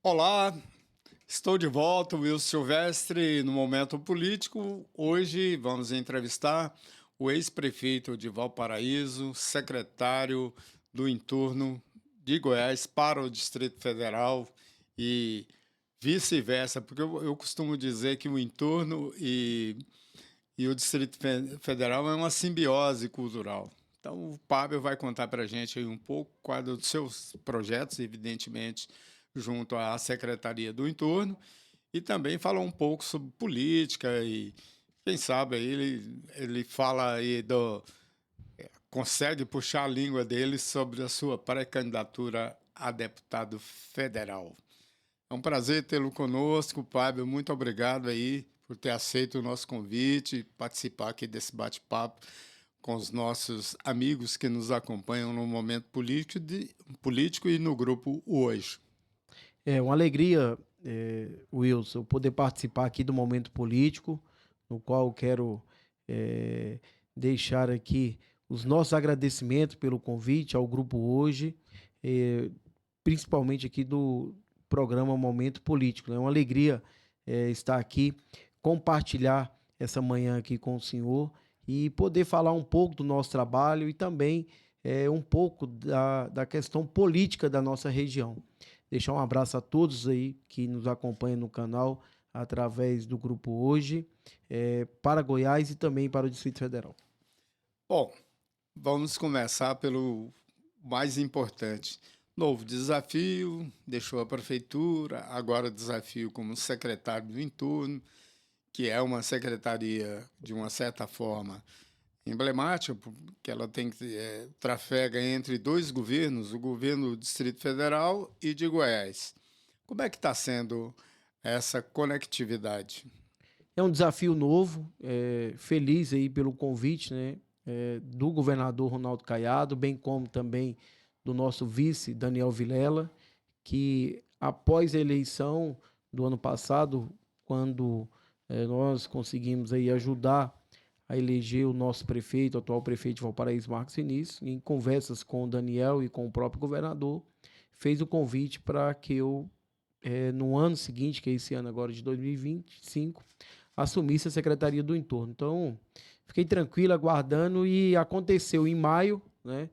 Olá, estou de volta, Wilson Silvestre, no Momento Político. Hoje vamos entrevistar o ex-prefeito de Valparaíso, secretário do entorno de Goiás para o Distrito Federal e vice-versa, porque eu costumo dizer que o entorno e o Distrito Federal é uma simbiose cultural. Então, o Pablo vai contar para a gente aí um pouco quais dos seus projetos, evidentemente, junto à Secretaria do Entorno, e também falar um pouco sobre política e, quem sabe, aí ele fala aí consegue puxar a língua dele sobre a sua pré-candidatura a deputado federal. É um prazer tê-lo conosco, Fábio. Muito obrigado aí por ter aceito o nosso convite, participar aqui desse bate-papo com os nossos amigos que nos acompanham no momento político e no grupo hoje. É uma alegria, Wilson, poder participar aqui do Momento Político, no qual eu quero eh, deixar aqui os nossos agradecimentos pelo convite ao grupo hoje, eh, principalmente aqui do programa Momento Político. É uma alegria estar aqui, compartilhar essa manhã aqui com o senhor e poder falar um pouco do nosso trabalho e também um pouco da questão política da nossa região. Deixar um abraço a todos aí que nos acompanham no canal através do grupo hoje, para Goiás e também para o Distrito Federal. Bom, vamos começar pelo mais importante. Novo desafio, deixou a prefeitura, agora desafio como secretário do entorno, que é uma secretaria, de uma certa forma, emblemática, porque ela tem que trafega entre dois governos, o governo do Distrito Federal e de Goiás. Como é que está sendo essa conectividade? É um desafio novo, feliz aí pelo convite, né, do governador Ronaldo Caiado, bem como também do nosso vice Daniel Vilela, que após a eleição do ano passado, quando nós conseguimos aí ajudar a eleger o nosso prefeito, o atual prefeito de Valparaíso, Marcos Vinícius, em conversas com o Daniel e com o próprio governador, fez o convite para que eu, no ano seguinte, que é esse ano agora de 2025, assumisse a Secretaria do Entorno. Então, fiquei tranquilo, aguardando, e aconteceu em maio, né?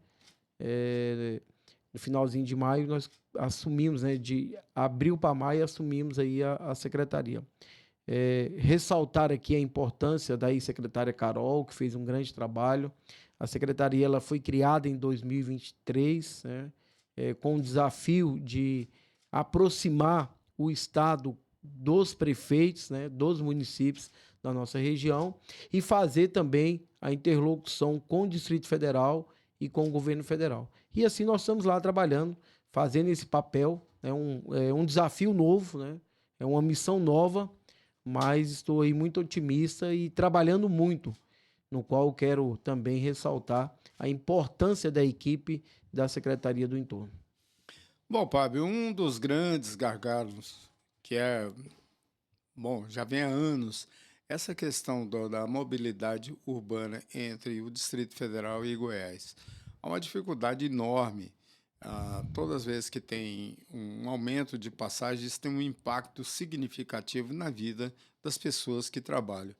No finalzinho de maio, nós assumimos, né? De abril para maio, assumimos aí a secretaria. Ressaltar aqui a importância da secretária Carol, que fez um grande trabalho. A secretaria ela foi criada em 2023, né? Com o desafio de aproximar o Estado dos prefeitos, né, dos municípios da nossa região e fazer também a interlocução com o Distrito Federal e com o governo federal. E assim nós estamos lá trabalhando, fazendo esse papel. É um desafio novo, né? É uma missão nova, mas estou aí muito otimista e trabalhando muito, no qual quero também ressaltar a importância da equipe da Secretaria do Entorno. Bom, Fábio, um dos grandes gargalos que bom, já vem há anos, essa questão da mobilidade urbana entre o Distrito Federal e Goiás. Há uma dificuldade enorme. Todas as vezes que tem um aumento de passagens, tem um impacto significativo na vida das pessoas que trabalham.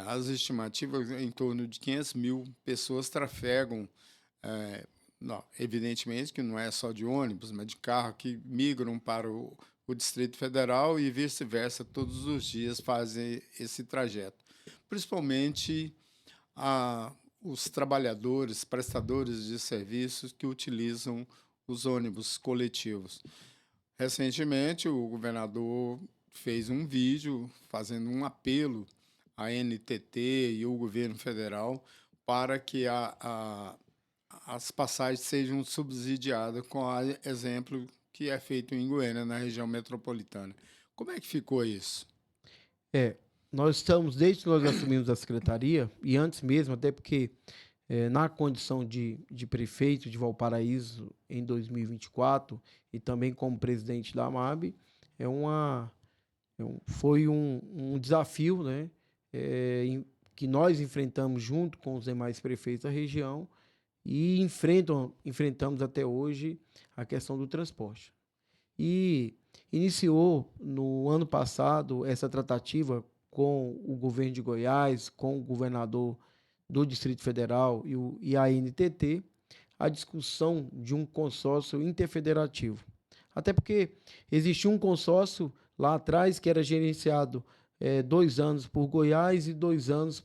As estimativas em torno de 500 mil pessoas trafegam, não, evidentemente que não é só de ônibus, mas de carro que migram para o Distrito Federal e vice-versa, todos os dias fazem esse trajeto. Principalmente os trabalhadores, prestadores de serviços que utilizam os ônibus coletivos. Recentemente, o governador fez um vídeo fazendo um apelo à NTT e ao governo federal para que as passagens sejam subsidiadas com a exemplo que é feito em Goiânia, na região metropolitana. Como é que ficou isso? É, nós estamos, desde que nós assumimos a secretaria, e antes mesmo, até porque na condição de prefeito de Valparaíso em 2024 e 24, e também como presidente da AMAB, é uma, foi um desafio, né, que nós enfrentamos junto com os demais prefeitos da região e enfrentamos até hoje a questão do transporte. E iniciou no ano passado essa tratativa com o governo de Goiás, com o governador do Distrito Federal e a NTT, a discussão de um consórcio interfederativo. Até porque existia um consórcio lá atrás que era gerenciado 2 anos por Goiás e 2 anos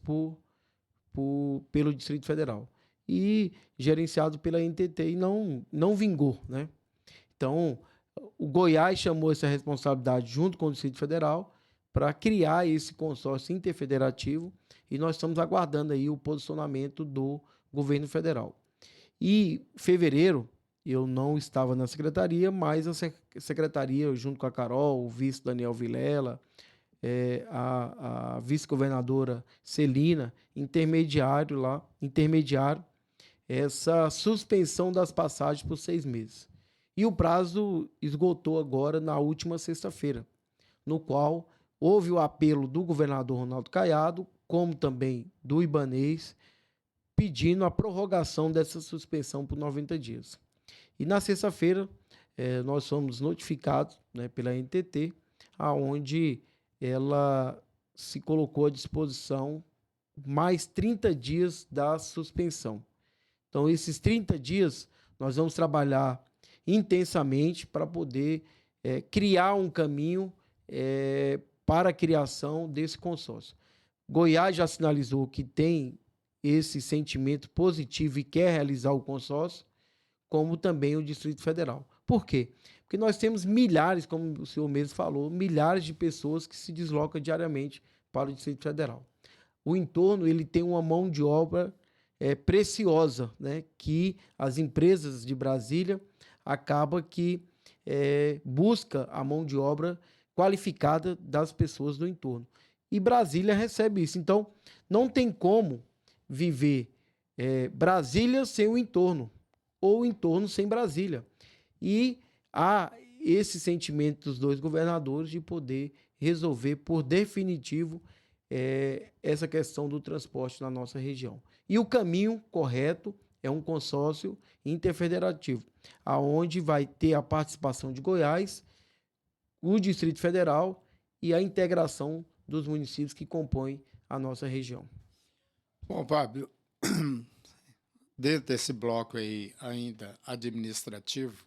pelo Distrito Federal. E gerenciado pela NTT e não vingou, né? Então, o Goiás chamou essa responsabilidade junto com o Distrito Federal para criar esse consórcio interfederativo e nós estamos aguardando aí o posicionamento do governo federal. E em fevereiro, eu não estava na secretaria, mas a secretaria, junto com a Carol, o vice Daniel Vilela, a vice-governadora Celina, intermediaram essa suspensão das passagens por 6 meses. E o prazo esgotou agora na última sexta-feira, no qual houve o apelo do governador Ronaldo Caiado, como também do Ibanez, pedindo a prorrogação dessa suspensão por 90 dias. E na sexta-feira, nós fomos notificados, né, pela NTT, aonde ela se colocou à disposição mais 30 dias da suspensão. Então, esses 30 dias, nós vamos trabalhar intensamente para poder criar um caminho para a criação desse consórcio. Goiás já sinalizou que tem esse sentimento positivo e quer realizar o consórcio, como também o Distrito Federal. Por quê? Porque nós temos milhares, como o senhor mesmo falou, milhares de pessoas que se deslocam diariamente para o Distrito Federal. O entorno ele tem uma mão de obra preciosa, né, que as empresas de Brasília acabam que busca a mão de obra qualificada das pessoas do entorno. E Brasília recebe isso. Então, não tem como viver Brasília sem o entorno, ou o entorno sem Brasília. E há esse sentimento dos dois governadores de poder resolver por definitivo essa questão do transporte na nossa região. E o caminho correto é um consórcio interfederativo, aonde vai ter a participação de Goiás, o Distrito Federal e a integração dos municípios que compõem a nossa região. Bom, Fábio, dentro desse bloco aí ainda administrativo,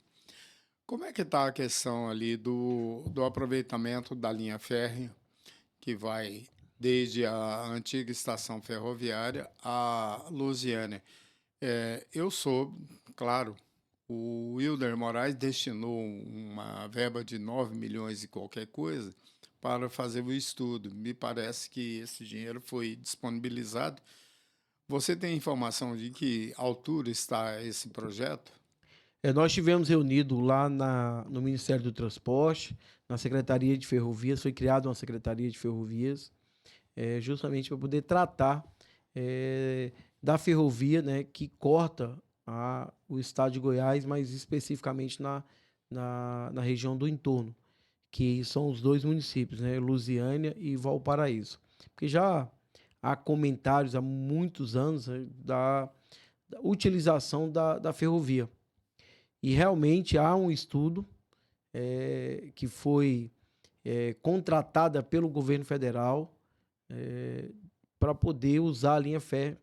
como é que está a questão ali do aproveitamento da linha férrea, que vai desde a antiga estação ferroviária a Lusiânia? Eu soube, claro, o Wilder Moraes destinou uma verba de 9 milhões e qualquer coisa para fazer o estudo. Me parece que esse dinheiro foi disponibilizado. Você tem informação de que altura está esse projeto? Nós tivemos reunido lá no Ministério do Transporte, na Secretaria de Ferrovias, foi criada uma Secretaria de Ferrovias, justamente para poder tratar da ferrovia, né, que corta o estado de Goiás, mas especificamente na região do entorno, que são os dois municípios, né, Lusiânia e Valparaíso. Porque já há comentários há muitos anos da utilização da ferrovia. E realmente há um estudo que foi contratada pelo governo federal para poder usar a linha férrea,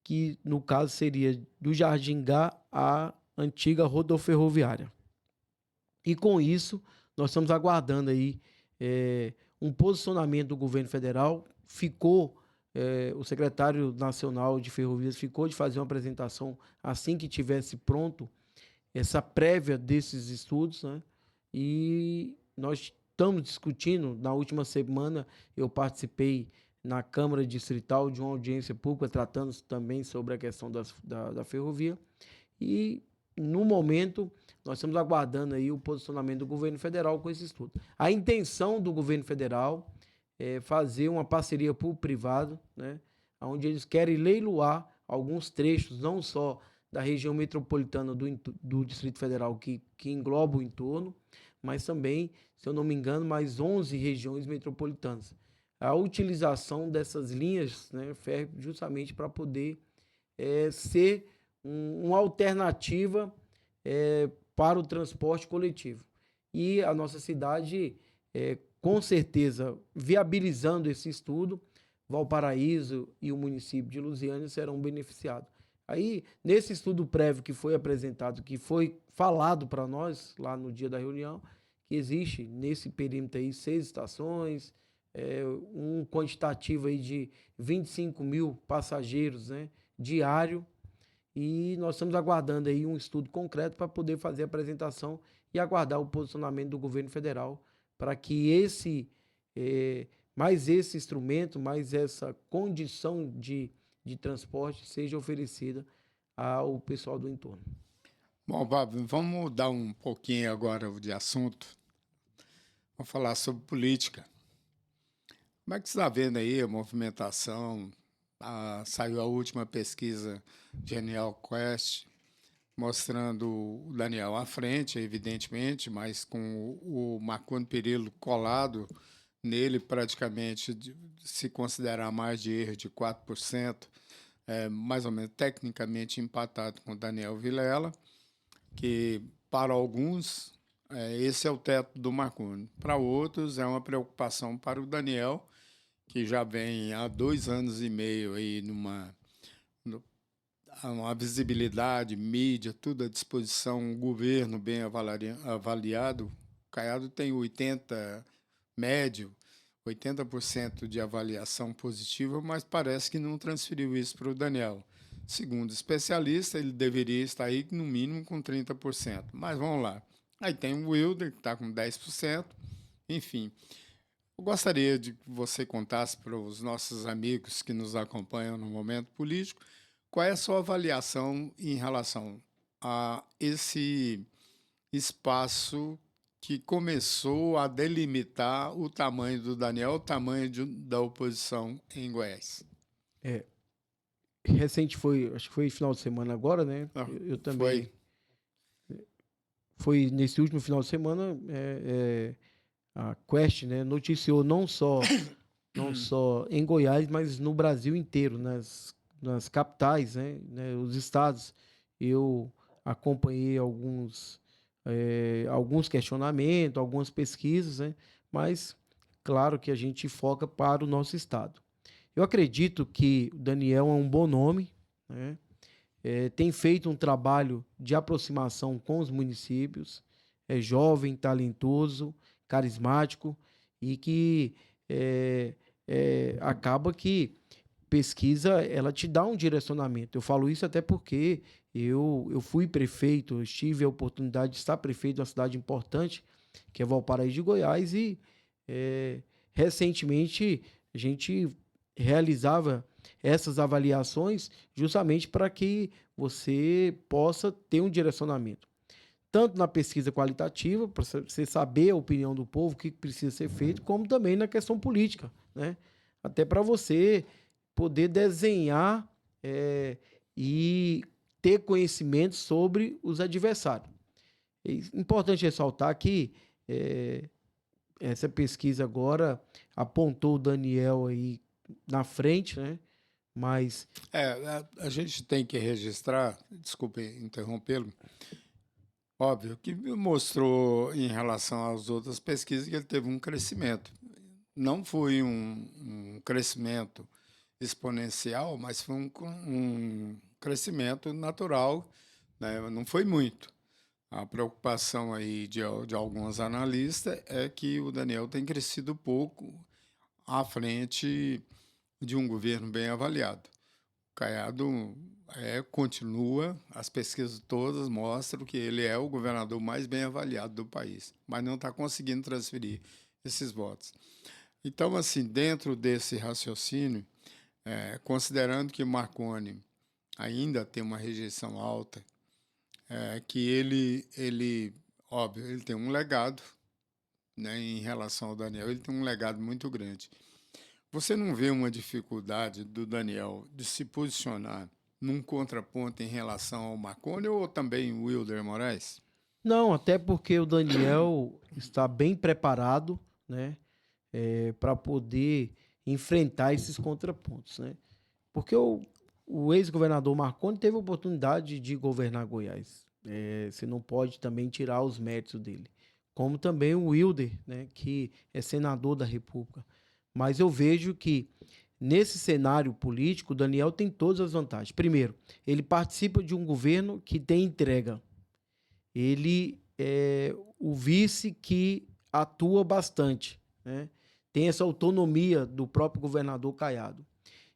que no caso seria do Jardim Gá à antiga rodoferroviária. E com isso, nós estamos aguardando aí um posicionamento do governo federal. O secretário nacional de ferrovias ficou de fazer uma apresentação assim que tivesse pronto essa prévia desses estudos, né? E nós estamos discutindo. Na última semana eu participei na Câmara Distrital de uma audiência pública tratando também sobre a questão da ferrovia, e no momento nós estamos aguardando aí o posicionamento do governo federal com esse estudo. A intenção do governo federal é fazer uma parceria público-privado, né, onde eles querem leiloar alguns trechos, não só da região metropolitana do Distrito Federal, que engloba o entorno, mas também, se eu não me engano, mais 11 regiões metropolitanas. A utilização dessas linhas, né, férreas, justamente para poder ser uma alternativa para o transporte coletivo. e a nossa cidade, com certeza, viabilizando esse estudo, Valparaíso e o município de Lusiânia serão beneficiados. Aí, nesse estudo prévio que foi apresentado, que foi falado para nós lá no dia da reunião, que existe nesse perímetro aí 6 estações, um quantitativo aí de 25 mil passageiros, né, diário, e nós estamos aguardando aí um estudo concreto para poder fazer a apresentação e aguardar o posicionamento do governo federal para que mais esse instrumento, mais essa condição de transporte seja oferecida ao pessoal do entorno. Bom, Fábio, vamos mudar um pouquinho agora de assunto. Vamos falar sobre política. Como é que você está vendo aí a movimentação? Saiu a última pesquisa Genial Quest, mostrando o Daniel à frente, evidentemente, mas com o Marconi Perillo colado nele, praticamente, se considerar mais de erro de 4%, mais ou menos tecnicamente empatado com o Daniel Vilela, que para alguns esse é o teto do Marconi. Para outros é uma preocupação para o Daniel, que já vem há 2 anos e meio aí uma visibilidade, mídia, tudo à disposição, um governo bem avaliado. O Caiado tem 80% de avaliação positiva, mas parece que não transferiu isso para o Daniel. Segundo especialista, ele deveria estar aí no mínimo com 30%. Mas vamos lá. Aí tem o Wilder, que está com 10%. Enfim, eu gostaria de que você contasse para os nossos amigos que nos acompanham no momento político qual é a sua avaliação em relação a esse espaço que começou a delimitar o tamanho do Daniel, o tamanho da oposição em Goiás. Recente foi, acho que foi final de semana agora, né? Eu também. Foi nesse último final de semana, a Quest, né, noticiou não só em Goiás, mas no Brasil inteiro, nas capitais, né, os estados. Eu acompanhei alguns questionamentos, algumas pesquisas, né, mas claro que a gente foca para o nosso estado. Eu acredito que o Daniel é um bom nome, né? Tem feito um trabalho de aproximação com os municípios, é jovem, talentoso, carismático e que acaba que pesquisa ela te dá um direcionamento. Eu falo isso até porque eu fui prefeito, eu tive a oportunidade de estar prefeito de uma cidade importante, que é Valparaíso de Goiás, e recentemente a gente realizava essas avaliações justamente para que você possa ter um direcionamento. Tanto na pesquisa qualitativa, para você saber a opinião do povo, o que precisa ser feito, como também na questão política, né? Até para você poder desenhar e ter conhecimento sobre os adversários. É importante ressaltar que essa pesquisa agora apontou o Daniel aí na frente, né? Mas a gente tem que registrar, desculpe interrompê-lo, óbvio que mostrou em relação às outras pesquisas que ele teve um crescimento. Não foi um crescimento exponencial, mas foi um crescimento natural, né? Não foi muito. A preocupação aí de alguns analistas é que o Daniel tem crescido pouco à frente de um governo bem avaliado. O Caiado continua, as pesquisas todas mostram que ele é o governador mais bem avaliado do país, mas não está conseguindo transferir esses votos. Então, assim, dentro desse raciocínio, considerando que Marconi ainda tem uma rejeição alta, que óbvio, ele tem um legado, né, em relação ao Daniel, ele tem um legado muito grande. Você não vê uma dificuldade do Daniel de se posicionar num contraponto em relação ao Marconi ou também o Wilder Moraes? não, até porque o Daniel está bem preparado, né, para poder enfrentar esses contrapontos, né? Porque o ex-governador Marconi teve a oportunidade de governar Goiás. Você não pode também tirar os méritos dele. como também o Wilder, né, que é senador da República. Mas eu vejo que nesse cenário político, o Daniel tem todas as vantagens. Primeiro, ele participa de um governo que tem entrega. Ele é o vice que atua bastante, né? Tem essa autonomia do próprio governador Caiado.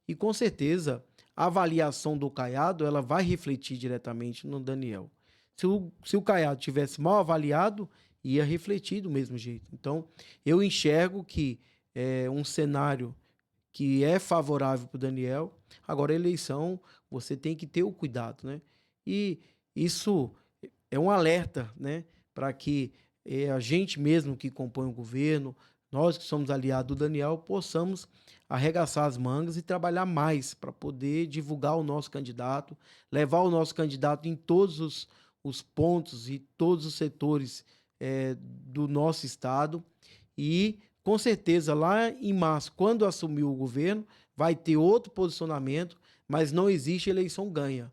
E com certeza a avaliação do Caiado ela vai refletir diretamente no Daniel. Se o Caiado tivesse mal avaliado, ia refletir do mesmo jeito. Então, eu enxergo que é um cenário que é favorável para o Daniel. Agora, a eleição, você tem que ter o cuidado, né? E isso é um alerta, né? Para que a gente mesmo que compõe o governo, nós que somos aliados do Daniel, possamos arregaçar as mangas e trabalhar mais para poder divulgar o nosso candidato, levar o nosso candidato em todos os pontos e todos os setores do nosso estado. E, com certeza, lá em março, quando assumir o governo, vai ter outro posicionamento, mas não existe eleição ganha.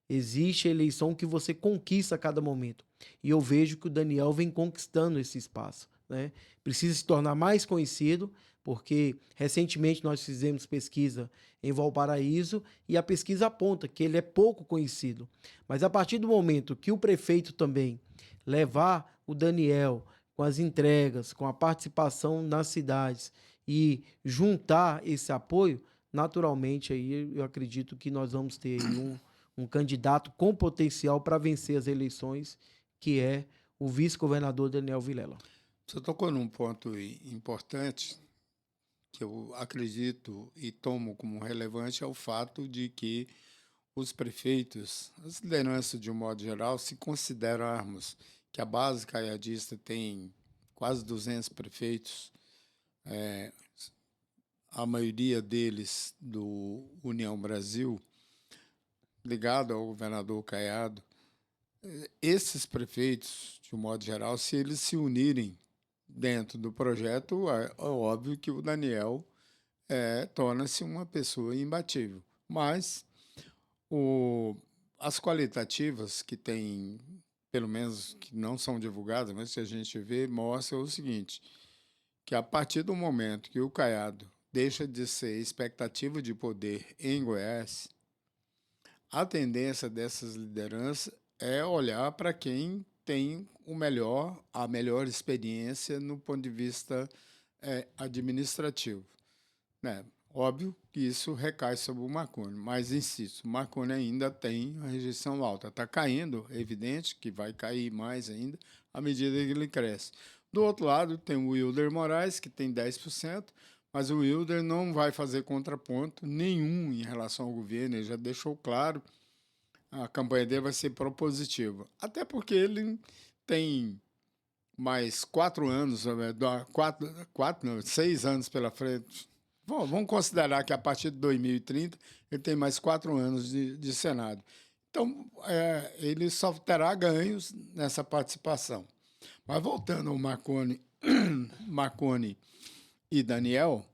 Existe a eleição que você conquista a cada momento. E eu vejo que o Daniel vem conquistando esse espaço, né? Precisa se tornar mais conhecido, porque recentemente nós fizemos pesquisa em Valparaíso e a pesquisa aponta que ele é pouco conhecido. Mas a partir do momento que o prefeito também levar o Daniel com as entregas, com a participação nas cidades e juntar esse apoio, naturalmente aí eu acredito que nós vamos ter aí um candidato com potencial para vencer as eleições, que é o vice-governador Daniel Vilela. Você tocou num ponto importante que eu acredito e tomo como relevante, é o fato de que os prefeitos, as lideranças de um modo geral, se considerarmos que a base caiadista tem quase 200 prefeitos, a maioria deles do União Brasil, ligado ao governador Caiado, esses prefeitos, de um modo geral, se eles se unirem dentro do projeto, é óbvio que o Daniel torna-se uma pessoa imbatível. Mas as qualitativas que tem, pelo menos que não são divulgadas, mas que a gente vê, mostra o seguinte, que a partir do momento que o Caiado deixa de ser expectativa de poder em Goiás, a tendência dessas lideranças é olhar para quem tem a melhor experiência no ponto de vista administrativo, né? Óbvio que isso recai sobre o Marconi, mas insisto, o Marconi ainda tem a rejeição alta. Está caindo, é evidente que vai cair mais ainda à medida que ele cresce. Do outro lado, tem o Wilder Moraes, que tem 10%, mas o Wilder não vai fazer contraponto nenhum em relação ao governo, ele já deixou claro, a campanha dele vai ser propositiva. Até porque ele tem mais 4 anos, 6 anos pela frente. Bom, vamos considerar que a partir de 2030 ele tem mais 4 anos de Senado. Então, ele só terá ganhos nessa participação. Mas voltando ao Marconi, Marconi e Daniel,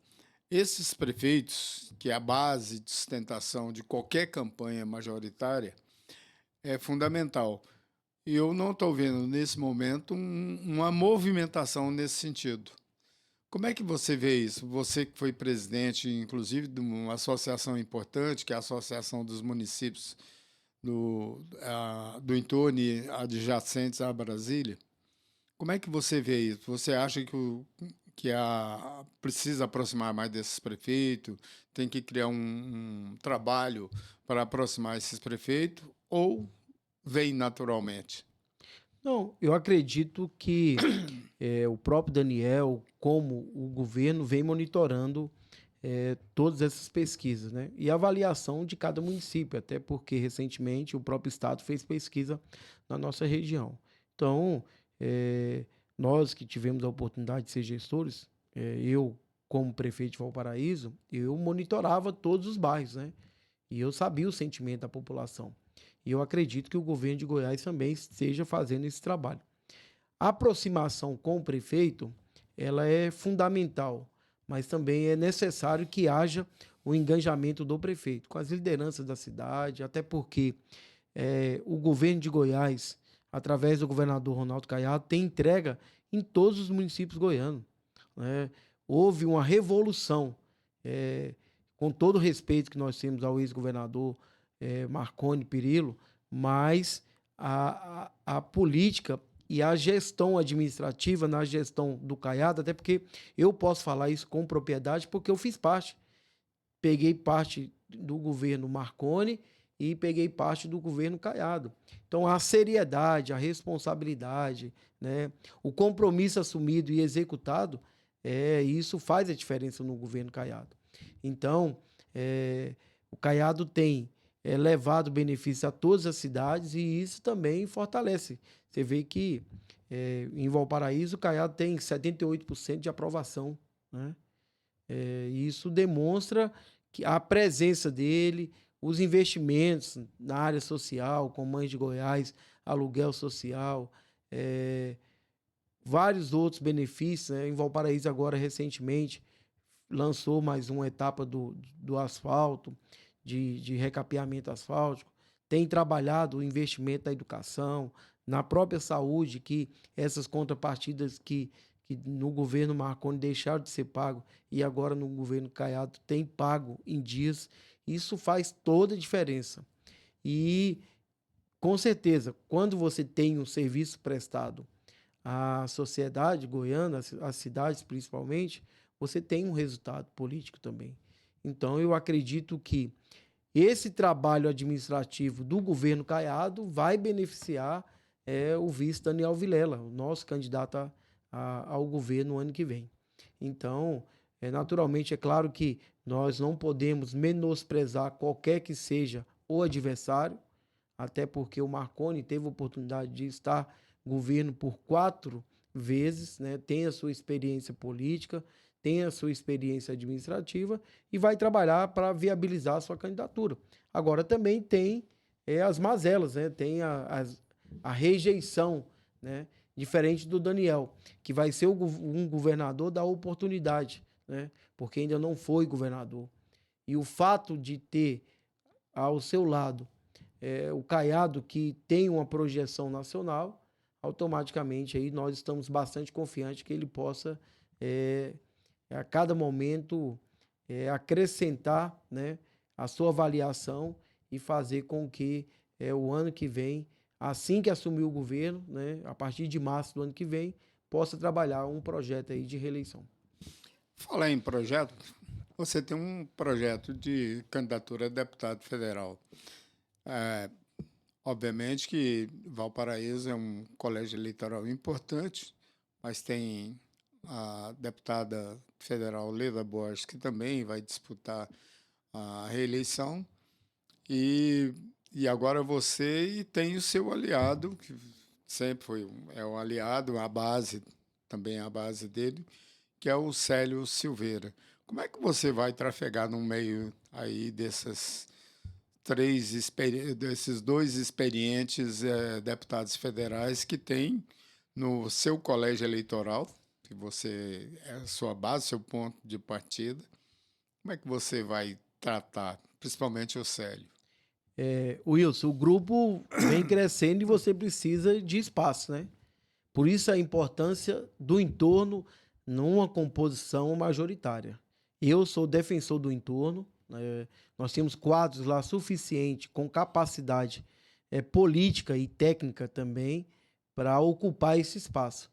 esses prefeitos, que é a base de sustentação de qualquer campanha majoritária, é fundamental. E eu não estou vendo, nesse momento, uma movimentação nesse sentido. Como é que você vê isso? Você que foi presidente, inclusive, de uma associação importante, que é a Associação dos Municípios do entorno e adjacentes a Brasília. Como é que você vê isso? Você acha que precisa aproximar mais desses prefeitos, tem que criar um trabalho para aproximar esses prefeitos, ou vem naturalmente? Não, eu acredito que o próprio Daniel, como o governo, vem monitorando todas essas pesquisas, né? E a avaliação de cada município, até porque recentemente o próprio Estado fez pesquisa na nossa região. Então, nós que tivemos a oportunidade de ser gestores, eu, como prefeito de Valparaíso, eu monitorava todos os bairros, né? E eu sabia o sentimento da população. E eu acredito que o governo de Goiás também esteja fazendo esse trabalho. A aproximação com o prefeito, ela é fundamental, mas também é necessário que haja o engajamento do prefeito com as lideranças da cidade, até porque o governo de Goiás, através do governador Ronaldo Caiado, tem entrega em todos os municípios goianos, né? Houve uma revolução, com todo o respeito que nós temos ao ex-governador Marconi Perillo, mas a política e a gestão administrativa na gestão do Caiado, até porque eu posso falar isso com propriedade, porque eu fiz parte. Peguei parte do governo Marconi e peguei parte do governo Caiado. Então, a seriedade, a responsabilidade, né, o compromisso assumido e executado, isso faz a diferença no governo Caiado. Então, o Caiado tem levado benefício a todas as cidades e isso também fortalece. Você vê que em Valparaíso o Caiado tem 78% de aprovação, né? E isso demonstra que a presença dele, os investimentos na área social, com Mães de Goiás, aluguel social, vários outros benefícios, né? Em Valparaíso agora, recentemente, lançou mais uma etapa do asfalto, de recapeamento asfáltico, tem trabalhado o investimento na educação, na própria saúde, que essas contrapartidas que no governo Marconi deixaram de ser pago e agora no governo Caiado tem pago em dias, isso faz toda a diferença. E, com certeza, quando você tem um serviço prestado à sociedade goiana, às cidades principalmente, você tem um resultado político também. Então, eu acredito que esse trabalho administrativo do governo Caiado vai beneficiar o vice Daniel Vilela, o nosso candidato ao governo no ano que vem. Então, naturalmente, é claro que nós não podemos menosprezar qualquer que seja o adversário, até porque o Marconi teve a oportunidade de estar no governo por 4 vezes, né? Tem a sua experiência política, tem a sua experiência administrativa e vai trabalhar para viabilizar a sua candidatura. Agora também tem as mazelas, né? Tem a rejeição, né? Diferente do Daniel, que vai ser um governador da oportunidade, né? Porque ainda não foi governador. E o fato de ter ao seu lado o Caiado, que tem uma projeção nacional, automaticamente aí nós estamos bastante confiantes que ele possa a cada momento acrescentar, né, a sua avaliação e fazer com que o ano que vem, assim que assumir o governo, né, a partir de março do ano que vem, possa trabalhar um projeto aí de reeleição. Falar em projeto, você tem um projeto de candidatura a deputado federal. Obviamente que Valparaíso é um colégio eleitoral importante, mas tem a deputada federal Leda Borges, que também vai disputar a reeleição, e agora você tem o seu aliado, que sempre foi um aliado, a base, também a base dele, que é o Célio Silveira. Como é que você vai trafegar no meio aí desses 2 experientes deputados federais que tem no seu colégio eleitoral, que você é a sua base, seu ponto de partida? Como é que você vai tratar, principalmente o Célio? Wilson, o grupo vem crescendo e você precisa de espaço, né? Por isso a importância do entorno numa composição majoritária. Eu sou defensor do entorno, nós temos quadros lá suficiente, com capacidade política e técnica também, para ocupar esse espaço.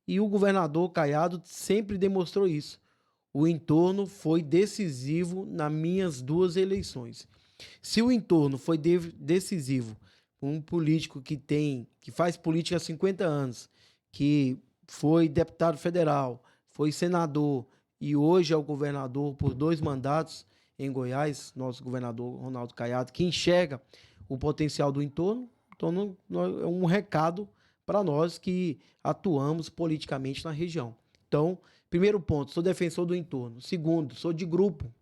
E o governador Caiado sempre demonstrou isso. O entorno foi decisivo nas minhas 2 eleições. Se o entorno foi decisivo, um político que faz política há 50 anos, que foi deputado federal, foi senador e hoje é o governador por 2 mandatos em Goiás, nosso governador Ronaldo Caiado, que enxerga o potencial do entorno, então é um recado para nós que atuamos politicamente na região. Então, primeiro ponto, sou defensor do entorno. Segundo, sou de grupo.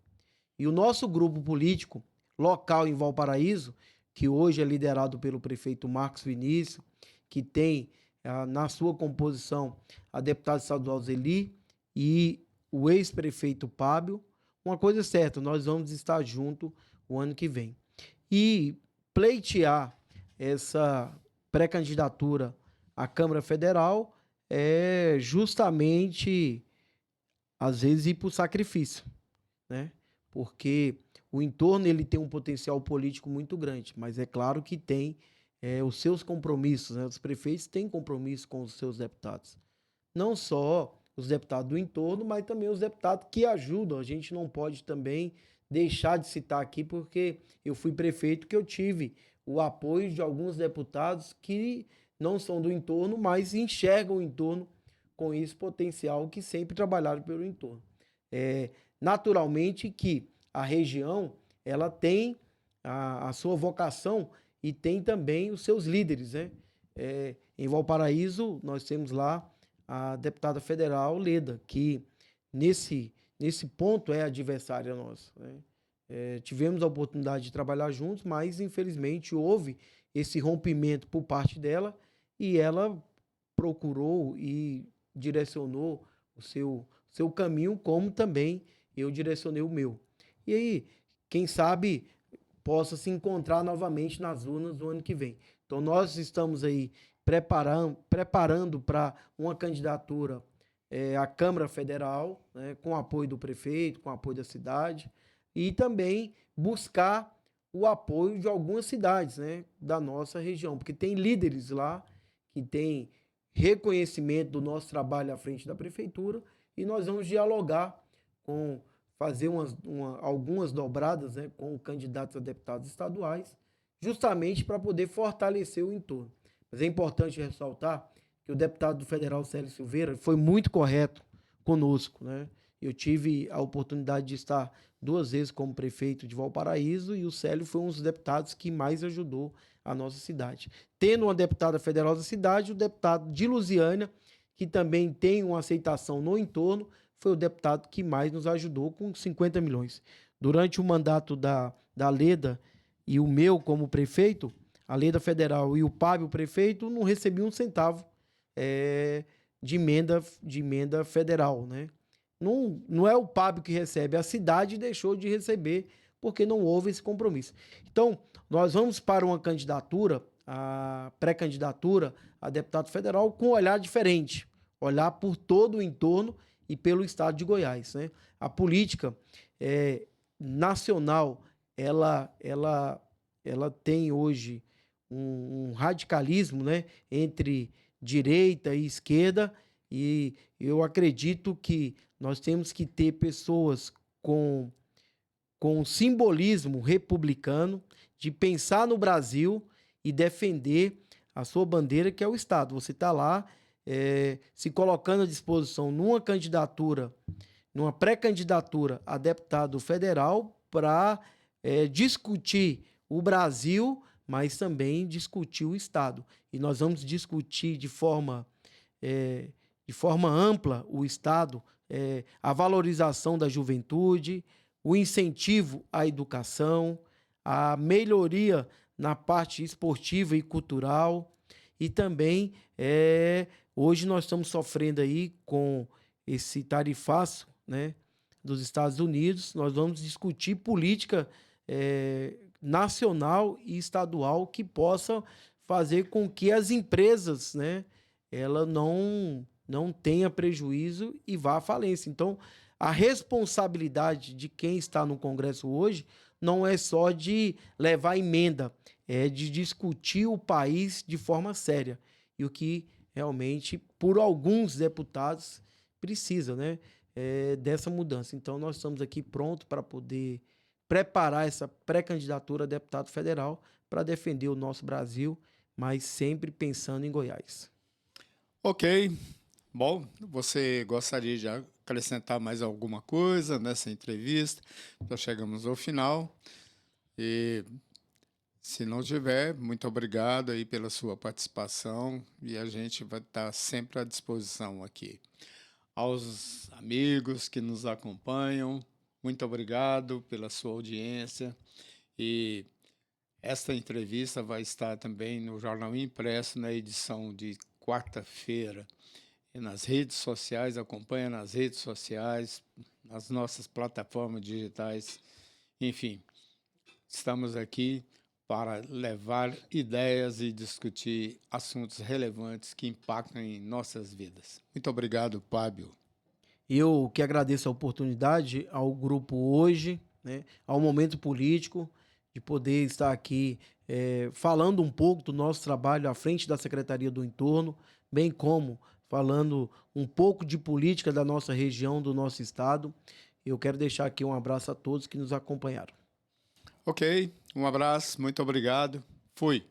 E o nosso grupo político local em Valparaíso, que hoje é liderado pelo prefeito Marcos Vinícius, que tem na sua composição a deputada estadual Zeli e o ex-prefeito Pábio, uma coisa é certa, nós vamos estar juntos o ano que vem. E pleitear essa pré-candidatura à Câmara Federal é justamente, às vezes, ir para o sacrifício, né? Porque o entorno ele tem um potencial político muito grande, mas é claro que tem os seus compromissos, né? Os prefeitos têm compromisso com os seus deputados. Não só os deputados do entorno, mas também os deputados que ajudam. A gente não pode também deixar de citar aqui, porque eu fui prefeito que eu tive o apoio de alguns deputados que não são do entorno, mas enxergam o entorno com esse potencial, que sempre trabalharam pelo entorno. É, naturalmente que a região ela tem a sua vocação e tem também os seus líderes, né? Em Valparaíso, nós temos lá a deputada federal Leda, que nesse ponto é adversária nossa, né? Tivemos a oportunidade de trabalhar juntos, mas infelizmente houve esse rompimento por parte dela e ela procurou e direcionou o seu caminho, como também eu direcionei o meu. E aí, quem sabe possa se encontrar novamente nas urnas do ano que vem. Então, nós estamos aí preparando para uma candidatura à Câmara Federal, né, com o apoio do prefeito, com o apoio da cidade, e também buscar o apoio de algumas cidades, né, da nossa região, porque tem líderes lá que têm reconhecimento do nosso trabalho à frente da prefeitura, e nós vamos dialogar com fazer algumas dobradas, né, com candidatos a deputados estaduais, justamente para poder fortalecer o entorno. Mas é importante ressaltar que o deputado federal Célio Silveira foi muito correto conosco, né? Eu tive a oportunidade de estar 2 vezes como prefeito de Valparaíso e o Célio foi um dos deputados que mais ajudou a nossa cidade. Tendo uma deputada federal da cidade, o deputado de Lusiânia, que também tem uma aceitação no entorno, foi o deputado que mais nos ajudou com 50 milhões. Durante o mandato da Leda e o meu como prefeito, a Leda Federal e o Pábio prefeito não recebiam um centavo de emenda federal, né? Não é o Pábio que recebe, a cidade deixou de receber porque não houve esse compromisso. Então, nós vamos para uma candidatura, a pré-candidatura a deputado federal com um olhar diferente, olhar por todo o entorno e pelo estado de Goiás, né? A política nacional, ela tem hoje um radicalismo, né, entre direita e esquerda, e eu acredito que nós temos que ter pessoas com simbolismo republicano, de pensar no Brasil e defender a sua bandeira, que é o Estado. Você está lá se colocando à disposição numa candidatura, numa pré-candidatura a deputado federal para discutir o Brasil, mas também discutir o Estado. E nós vamos discutir de forma ampla o Estado, a valorização da juventude, o incentivo à educação, a melhoria na parte esportiva e cultural e também hoje nós estamos sofrendo aí com esse tarifaço, né, dos Estados Unidos. Nós vamos discutir política nacional e estadual que possa fazer com que as empresas, né, ela não tenha prejuízo e vá à falência. Então, a responsabilidade de quem está no Congresso hoje não é só de levar emenda, é de discutir o país de forma séria. E o que realmente, por alguns deputados, precisa, né, dessa mudança. Então, nós estamos aqui prontos para poder preparar essa pré-candidatura a deputado federal para defender o nosso Brasil, mas sempre pensando em Goiás. Ok. Bom, você gostaria de acrescentar mais alguma coisa nessa entrevista? Já chegamos ao final. E se não tiver, muito obrigado aí pela sua participação e a gente vai estar sempre à disposição aqui. Aos amigos que nos acompanham, muito obrigado pela sua audiência e esta entrevista vai estar também no Jornal Impresso na edição de quarta-feira e nas redes sociais, acompanha nas redes sociais, nas nossas plataformas digitais, enfim, estamos aqui para levar ideias e discutir assuntos relevantes que impactam em nossas vidas. Muito obrigado, Fábio. Eu que agradeço a oportunidade ao grupo hoje, né, ao Momento Político, de poder estar aqui falando um pouco do nosso trabalho à frente da Secretaria do Entorno, bem como falando um pouco de política da nossa região, do nosso estado. Eu quero deixar aqui um abraço a todos que nos acompanharam. Ok, um abraço, muito obrigado. Fui.